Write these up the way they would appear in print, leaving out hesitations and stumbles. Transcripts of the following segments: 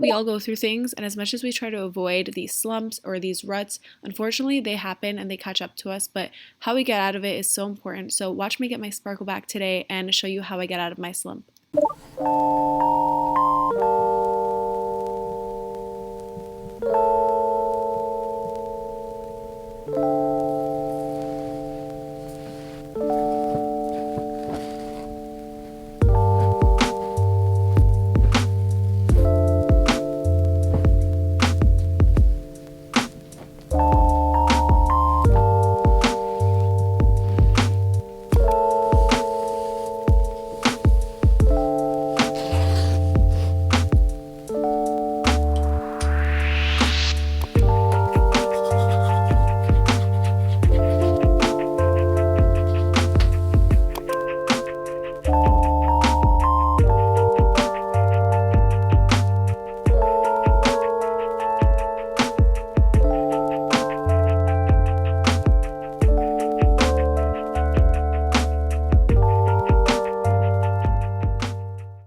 We all go through things, and as much as we try to avoid these slumps or these ruts, unfortunately they happen and they catch up to us, but how we get out of it is so important. So watch me get my sparkle back today and show you how I get out of my slump.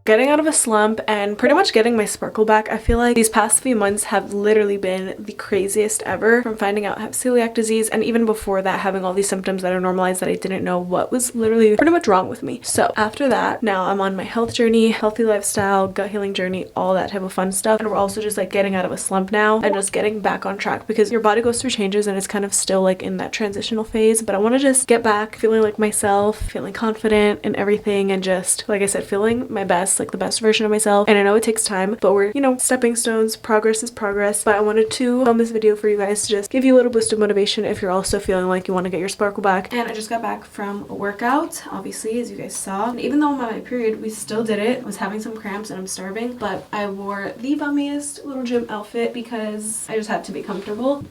Getting out of a slump and pretty much getting my sparkle back. I feel like these past few months have literally been the craziest ever, from finding out I have celiac disease, and even before that having all these symptoms that are normalized that I didn't know what was literally pretty much wrong with me. So after that, now I'm on my health journey, healthy lifestyle, gut healing journey, all that type of fun stuff, and we're also just like getting out of a slump now and just getting back on track, because your body goes through changes and it's kind of still like in that transitional phase, but I want to just get back feeling like myself, feeling confident in everything, and just like I said, feeling my best, like the best version of myself. And I know it takes time, but we're, you know, stepping stones. Progress is progress. But I wanted to film this video for you guys to just give you a little boost of motivation if you're also feeling like you want to get your sparkle back. And I just got back from a workout, obviously, as you guys saw. And even though I'm on my period, we still did it. I was having some cramps and I'm starving, but I wore the bummiest little gym outfit because I just had to be comfortable.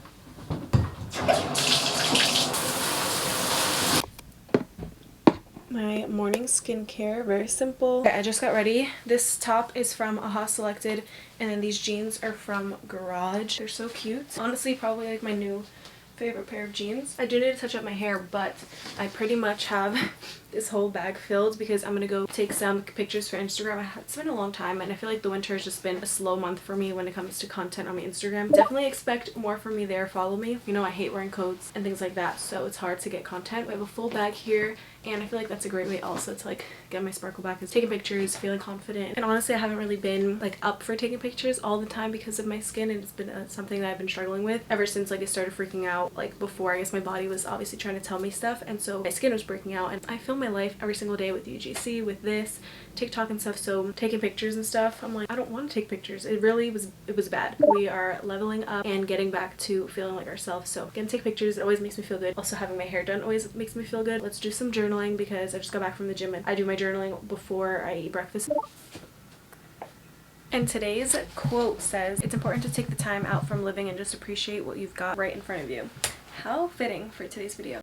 My morning skincare, very simple. Okay, I just got ready. This top is from Aha Selected, and then these jeans are from Garage. They're so cute. Honestly, probably like my new favorite pair of jeans. I do need to touch up my hair, but I pretty much have this whole bag filled because I'm gonna go take some pictures for Instagram. It's been a long time, and I feel like the winter has just been a slow month for me when it comes to content on my Instagram. Definitely expect more from me there. Follow me. You know, I hate wearing coats and things like that, so it's hard to get content. We have a full bag here, and I feel like that's a great way also to like get my sparkle back, is taking pictures, feeling confident. And honestly, I haven't really been like up for taking pictures all the time because of my skin, and it's been something that I've been struggling with ever since like I started freaking out. Like before, I guess my body was obviously trying to tell me stuff, and so my skin was breaking out, and I film my life every single day with UGC, with this, TikTok and stuff, so taking pictures and stuff, I'm like, I don't want to take pictures. It was bad. We are leveling up and getting back to feeling like ourselves, so again, take pictures. It always makes me feel good. Also, having my hair done always makes me feel good. Let's do some journaling because I just got back from the gym and I do my journaling before I eat breakfast. And today's quote says, "It's important to take the time out from living and just appreciate what you've got right in front of you." How fitting for today's video.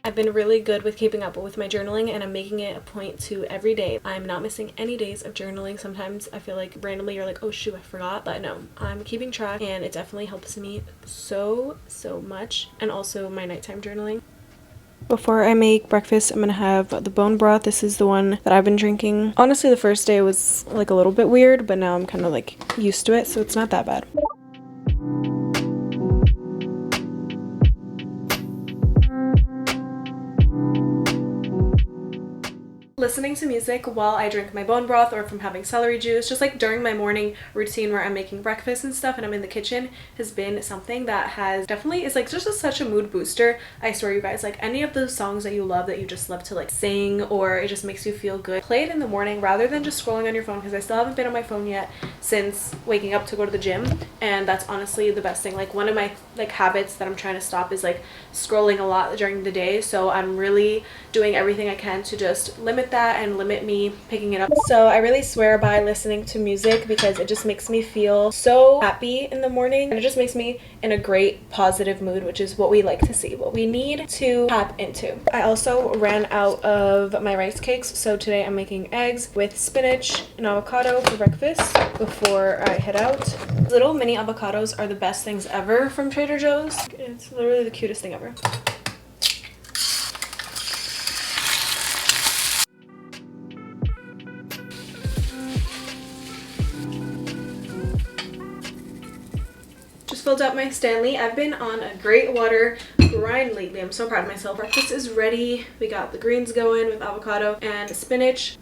I've been really good with keeping up with my journaling, and I'm making it a point to every day. I'm not missing any days of journaling. Sometimes I feel like randomly you're like, oh shoot, I forgot, but no, I'm keeping track, and it definitely helps me so much. And also my nighttime journaling. Before I make breakfast, I'm gonna have the bone broth. This is the one that I've been drinking. Honestly, the first day was like a little bit weird, but now I'm kind of like used to it, so it's not that bad. Listening to music while I drink my bone broth, or if I'm having celery juice, just like during my morning routine where I'm making breakfast and stuff and I'm in the kitchen, has been something that has definitely is like just such a mood booster. I swear, you guys, like any of those songs that you love, that you just love to like sing, or it just makes you feel good, play it in the morning rather than just scrolling on your phone, because I still haven't been on my phone yet since waking up to go to the gym, and that's honestly the best thing. Like one of my like habits that I'm trying to stop is like scrolling a lot during the day, so I'm really doing everything I can to just limit that and limit me picking it up. So I really swear by listening to music because it just makes me feel so happy in the morning, and it just makes me in a great positive mood, which is what we like to see, what we need to tap into. I also ran out of my rice cakes, so today I'm making eggs with spinach and avocado for breakfast before I head out. Little mini avocados are the best things ever from Trader Joe's. It's literally the cutest thing ever. filled up my Stanley. I've been on a great water grind lately. I'm so proud of myself. Breakfast is ready. We got the greens going with avocado and spinach.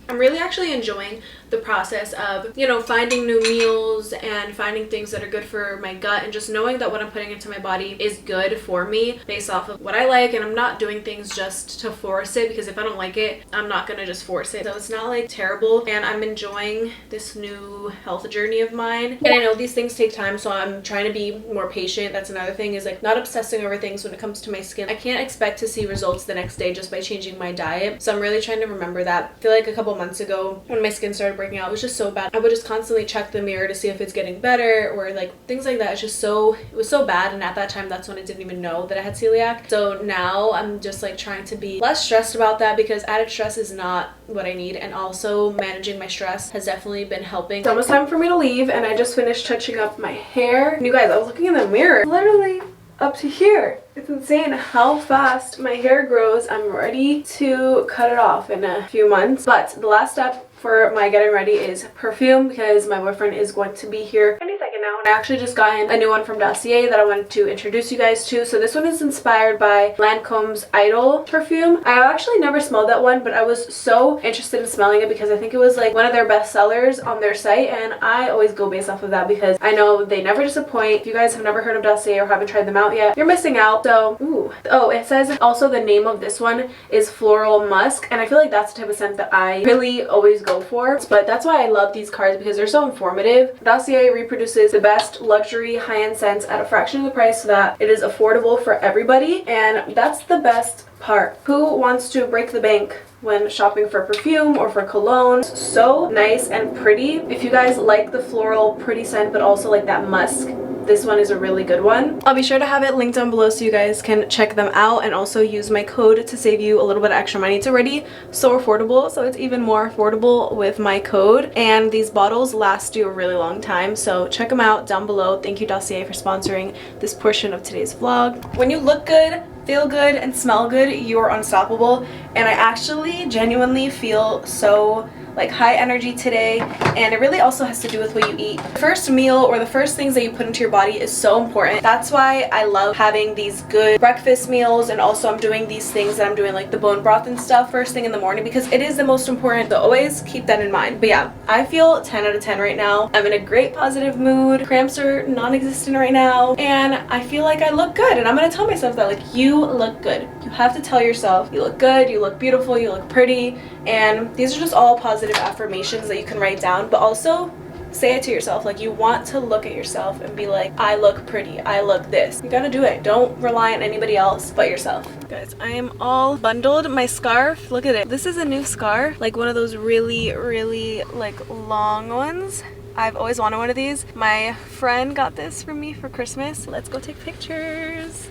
I'm really actually enjoying the process of, you know, finding new meals and finding things that are good for my gut, and just knowing that what I'm putting into my body is good for me based off of what I like, and I'm not doing things just to force it, because if I don't like it, I'm not gonna just force it. So it's not like terrible, and I'm enjoying this new health journey of mine. And I know these things take time, so I'm trying to be more patient. That's another thing, is like not obsessing over things when it comes to my skin. I can't expect to see results the next day just by changing my diet, so I'm really trying to remember that. I feel like a couple months ago when my skin started breaking out, it was just so bad. I would just constantly check the mirror to see if it's getting better, or like things like that. It's just so, it was so bad, and at that time that's when I didn't even know that I had celiac. So now I'm just like trying to be less stressed about that, because added stress is not what I need, and also managing my stress has definitely been helping. It's almost time for me to leave, and I just finished touching up my hair. And you guys, I was looking in the mirror, literally up to here. It's insane how fast my hair grows. I'm ready to cut it off in a few months. But the last step for my getting ready is perfume, because my boyfriend is going to be here any second now. And I actually just got in a new one from Dossier that I wanted to introduce you guys to. So this one is inspired by Lancome's Idol perfume. I actually never smelled that one, but I was so interested in smelling it because I think it was like one of their best sellers on their site, and I always go based off of that because I know they never disappoint. If you guys have never heard of Dossier or haven't tried them out yet, you're missing out. So, ooh. Oh, it says also the name of this one is Floral Musk, and I feel like that's the type of scent that I really always go for. But that's why I love these cards, because they're so informative. Dossier reproduces the best luxury high-end scents at a fraction of the price, so that it is affordable for everybody, and that's the best part. Who wants to break the bank when shopping for perfume or for cologne? So nice and pretty. If you guys like the floral pretty scent but also like that musk, this one is a really good one. I'll be sure to have it linked down below so you guys can check them out, and also use my code to save you a little bit of extra money. It's already so affordable, so it's even more affordable with my code, and these bottles last you a really long time, so check them out down below. Thank you, Dossier, for sponsoring this portion of today's vlog. When you look good, feel good, and smell good, you are unstoppable, and I actually genuinely feel so like high energy today, and it really also has to do with what you eat. The first meal, or the first things that you put into your body, is so important. That's why I love having these good breakfast meals, and also I'm doing these things that I'm doing, like the bone broth and stuff, first thing in the morning, because it is the most important, so always keep that in mind. But yeah, I feel 10 out of 10 right now. I'm in a great positive mood. Cramps are non-existent right now, and I feel like I look good, and I'm gonna tell myself that, like, you look good. You have to tell yourself you look good, you look beautiful, you look pretty, and these are just all positive affirmations that you can write down, but also say it to yourself. Like, you want to look at yourself and be like, I look pretty, I look this. You gotta do it. Don't rely on anybody else but yourself. Guys, I am all bundled. My scarf, look at it. This is a new scarf, like one of those really like long ones. I've always wanted one of these. My friend got this for me for Christmas. Let's go take pictures.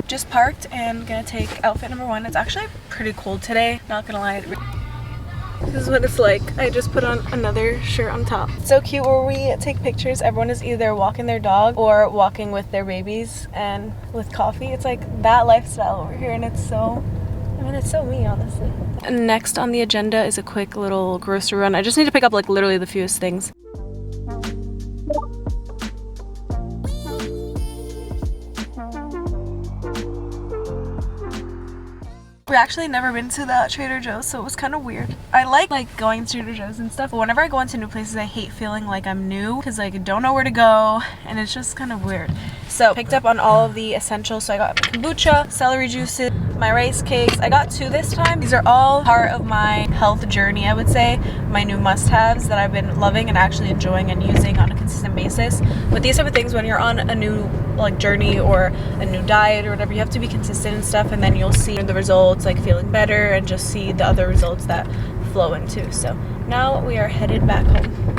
Just parked and gonna take outfit number one. It's actually pretty cold today, not gonna lie. This is what it's like. I just put on another shirt on top. It's so cute where we take pictures. Everyone is either walking their dog or walking with their babies and with coffee. It's like that lifestyle over here, and it's so, I mean, it's so me, honestly. Next on the agenda is a quick little grocery run. I just need to pick up like literally the fewest things. We actually never been to that Trader Joe's, so it was kind of weird. I like going to Trader Joe's and stuff, but whenever I go into new places, I hate feeling like I'm new, because like I don't know where to go, and it's just kind of weird. So picked up on all of the essentials. So I got kombucha, celery juices, my rice cakes. I got 2 this time. These are all part of my health journey, I would say. My new must-haves that I've been loving and actually enjoying and using on a consistent basis. With these type of things, when you're on a new like journey or a new diet or whatever, you have to be consistent and stuff, and then you'll see the results, like feeling better, and just see the other results that flow into. So now we are headed back home.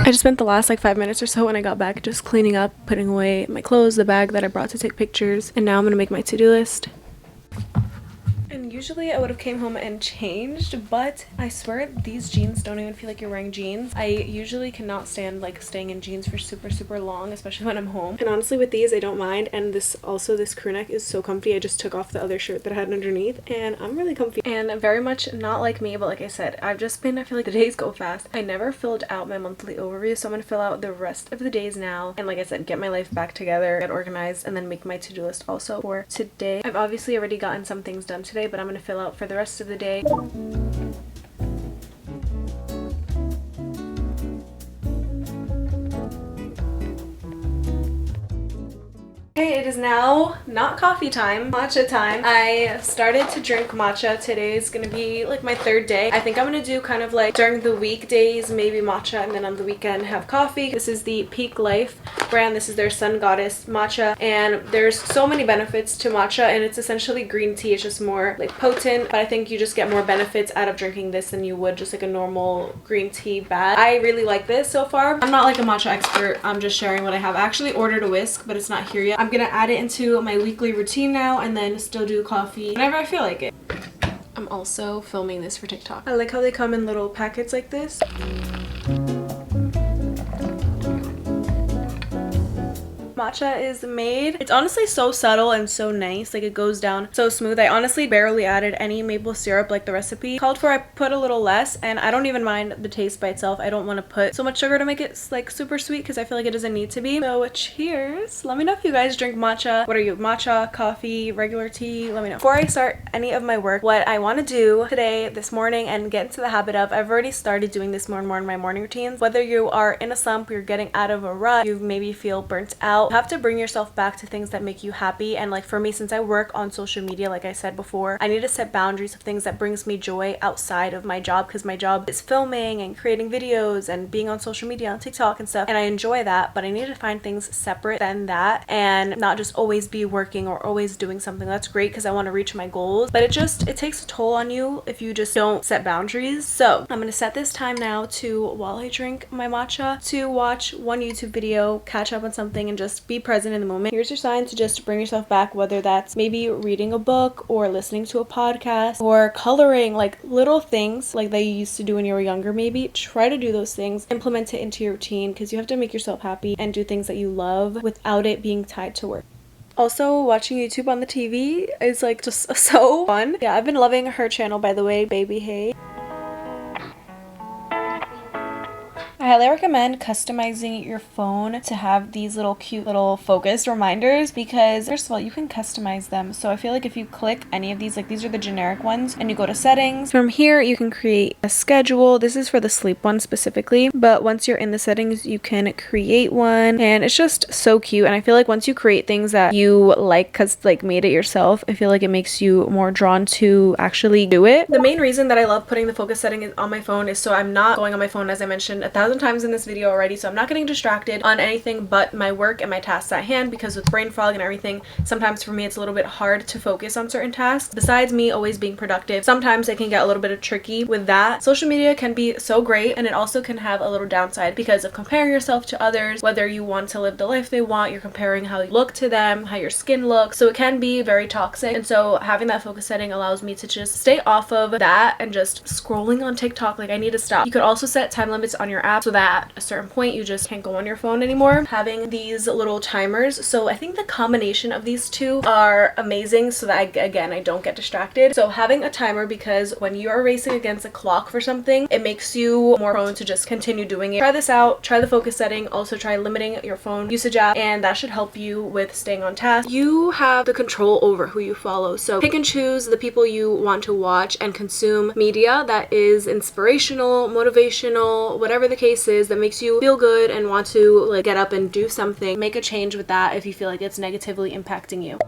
I just spent the last like 5 minutes or so when I got back just cleaning up, putting away my clothes, the bag that I brought to take pictures, and now I'm gonna make my to-do list. And Usually I would have came home and changed, but I swear these jeans don't even feel like you're wearing jeans. I usually cannot stand like staying in jeans for super long, especially when I'm home. And honestly with these I don't mind, and this crew neck is so comfy. I just took off the other shirt that I had underneath and I'm really comfy. And very much not like me, but like I said, I feel like the days go fast. I never filled out my monthly overview, so I'm gonna fill out the rest of the days now and like I said, get my life back together, get organized, and then make my to-do list also for today. I've obviously already gotten some things done today, but I'm gonna fill out for the rest of the day. Okay, it is now not coffee time, matcha time. I started to drink matcha. Today is gonna be like my 3rd day. I think I'm gonna do kind of like during the weekdays maybe matcha, and then on the weekend have coffee. This is the Peak Life brand. This is their Sun Goddess matcha, and there's so many benefits to matcha, and it's essentially green tea. It's just more like potent, but I think you just get more benefits out of drinking this than you would just like a normal green tea bag. I really like this so far. I'm not like a matcha expert. I'm just sharing what I have. I actually ordered a whisk, but it's not here yet. I'm gonna add it into my weekly routine now, and then still do coffee whenever I feel like it. I'm also filming this for TikTok. I like how they come in little packets like this. Matcha is made. It's honestly so subtle and so nice. Like it goes down so smooth. I honestly barely added any maple syrup like the recipe called for. I put a little less, and I don't even mind the taste by itself. I don't want to put so much sugar to make it like super sweet because I feel like it doesn't need to be. So cheers. Let me know if you guys drink matcha. What are you? Matcha, coffee, regular tea? Let me know. Before I start any of my work, what I want to do today, this morning, and get into the habit of, I've already started doing this more and more in my morning routines. Whether you are in a slump, you're getting out of a rut, you maybe feel burnt out, you have to bring yourself back to things that make you happy. And like for me, since I work on social media, like I said before, I need to set boundaries of things that brings me joy outside of my job, because my job is filming and creating videos and being on social media on TikTok and stuff, and I enjoy that, but I need to find things separate than that and not just always be working or always doing something. That's great because I want to reach my goals, but it takes a toll on you if you just don't set boundaries. So I'm gonna set this time now to, while I drink my matcha, to watch one YouTube video, catch up on something, and just be present in the moment. Here's your sign to just bring yourself back, whether that's maybe reading a book or listening to a podcast or coloring, like little things like that you used to do when you were younger. Maybe try to do those things, implement it into your routine, because you have to make yourself happy and do things that you love without it being tied to work. Also, watching YouTube on the TV is like just so fun. Yeah, I've been loving her channel, by the way, Baby Hey. I highly recommend customizing your phone to have these little cute little focus reminders, because first of all, you can customize them. So I feel like if you click any of these, like these are the generic ones, and you go to settings, from here you can create a schedule. This is for the sleep one specifically, but once you're in the settings you can create one, and it's just so cute. And I feel like once you create things that you like, because like made it yourself, I feel like it makes you more drawn to actually do it. The main reason that I love putting the focus setting on my phone is so I'm not going on my phone, as I mentioned 1,000 times in this video already, so I'm not getting distracted on anything but my work and my tasks at hand, because with brain fog and everything, sometimes for me it's a little bit hard to focus on certain tasks. Besides me always being productive, sometimes it can get a little bit tricky with that. Social media can be so great, and it also can have a little downside because of comparing yourself to others. Whether you want to live the life they want, you're comparing how you look to them, how your skin looks, so it can be very toxic. And so having that focus setting allows me to just stay off of that and just scrolling on TikTok. Like I need to stop. You could also set time limits on your app so that at a certain point you just can't go on your phone anymore. Having these little timers, so I think the combination of these two are amazing so that I don't get distracted. So having a timer, because when you are racing against a clock for something, it makes you more prone to just continue doing it. Try this out, try the focus setting, also try limiting your phone usage app, and that should help you with staying on task. You have the control over who you follow, so pick and choose the people you want to watch and consume media that is inspirational, motivational, whatever the case is, that makes you feel good and want to like get up and do something. Make a change with that if you feel like it's negatively impacting you.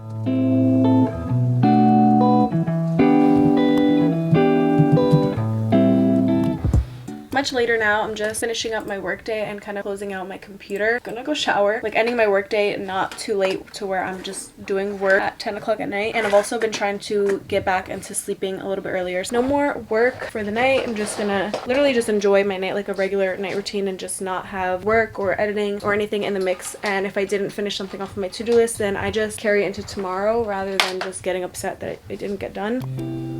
Much later now. I'm just finishing up my workday and kind of closing out my computer. I'm gonna go shower, like ending my workday not too late to where I'm just doing work at 10 o'clock at night. And I've also been trying to get back into sleeping a little bit earlier. So no more work for the night. I'm just gonna literally just enjoy my night like a regular night routine and just not have work or editing or anything in the mix. And if I didn't finish something off of my to-do list, then I just carry it into tomorrow rather than just getting upset that it didn't get done.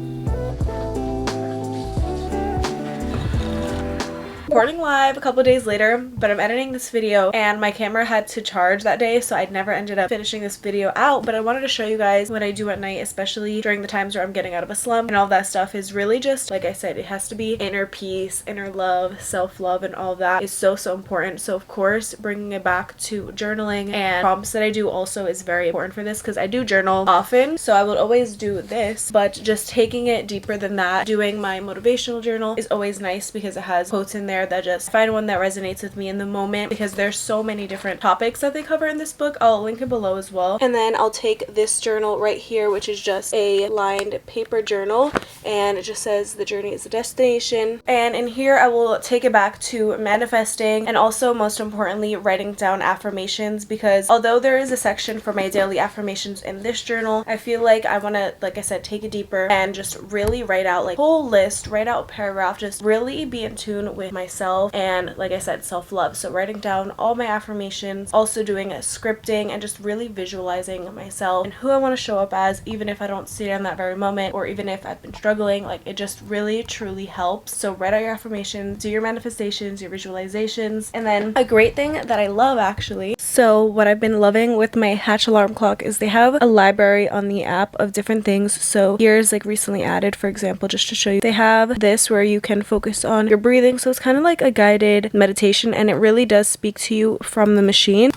Recording live a couple days later, but I'm editing this video and my camera had to charge that day, so I never ended up finishing this video out. But I wanted to show you guys what I do at night, especially during the times where I'm getting out of a slump, and all that stuff is really just, like I said, it has to be inner peace, inner love, self-love, and all that is so important. So of course, bringing it back to journaling and prompts that I do also is very important for this, because I do journal often, so I would always do this, but just taking it deeper than that, doing my motivational journal is always nice because it has quotes in there that just find one that resonates with me in the moment, because there's so many different topics that they cover in this book. I'll link it below as well. And then I'll take this journal right here, which is just a lined paper journal, and it just says the journey is the destination. And in here I will take it back to manifesting, and also most importantly writing down affirmations, because although there is a section for my daily affirmations in this journal, I feel like I want to, like I said, take it deeper and just really write out like whole list, write out a paragraph, just really be in tune with myself and, like I said, self-love. So writing down all my affirmations, also doing a scripting, and just really visualizing myself and who I want to show up as, even if I don't see it in that very moment, or even if I've been struggling. Like, it just really truly helps. So write out your affirmations, do your manifestations, your visualizations. And then a great thing that I love, actually, so what I've been loving with my Hatch alarm clock is they have a library on the app of different things. So here's like recently added, for example, just to show you, they have this where you can focus on your breathing, so it's kind of like a guided meditation, and it really does speak to you from the machine.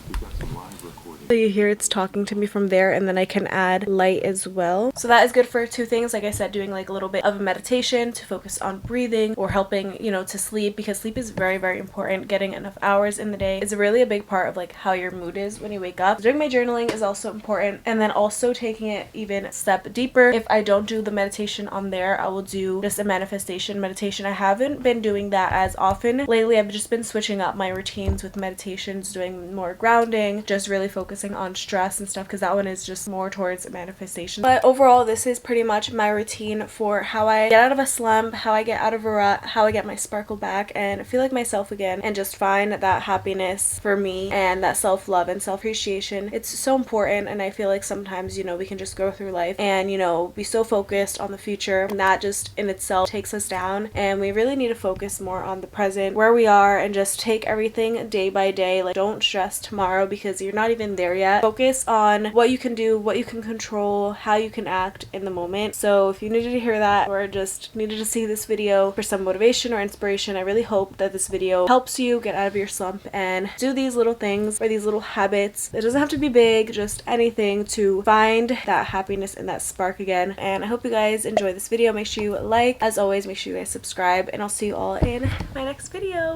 So you hear it's talking to me from there, and then I can add light as well. So that is good for two things, like I said, doing like a little bit of a meditation to focus on breathing, or helping, you know, to sleep, because sleep is very, very important. Getting enough hours in the day is really a big part of like how your mood is when you wake up. Doing my journaling is also important, and then also taking it even a step deeper. If I don't do the meditation on there, I will do just a manifestation meditation. I haven't been doing that as often lately. I've just been switching up my routines with meditations, doing more grounding, just really focusing on stress and stuff, because that one is just more towards manifestation. But overall, this is pretty much my routine for how I get out of a slump, how I get out of a rut, how I get my sparkle back and feel like myself again, and just find that happiness for me and that self-love and self-appreciation. It's so important, and I feel like sometimes, you know, we can just go through life and, you know, be so focused on the future, and that just in itself takes us down, and we really need to focus more on the present, where we are, and just take everything day by day. Like, don't stress tomorrow because you're not even there yet. Focus on what you can do, what you can control, how you can act in the moment. So if you needed to hear that, or just needed to see this video for some motivation or inspiration, I really hope that this video helps you get out of your slump and do these little things, or these little habits. It doesn't have to be big, just anything to find that happiness and that spark again. And I hope you guys enjoy this video. Make sure you like, as always, make sure you guys subscribe, and I'll see you all in my next video.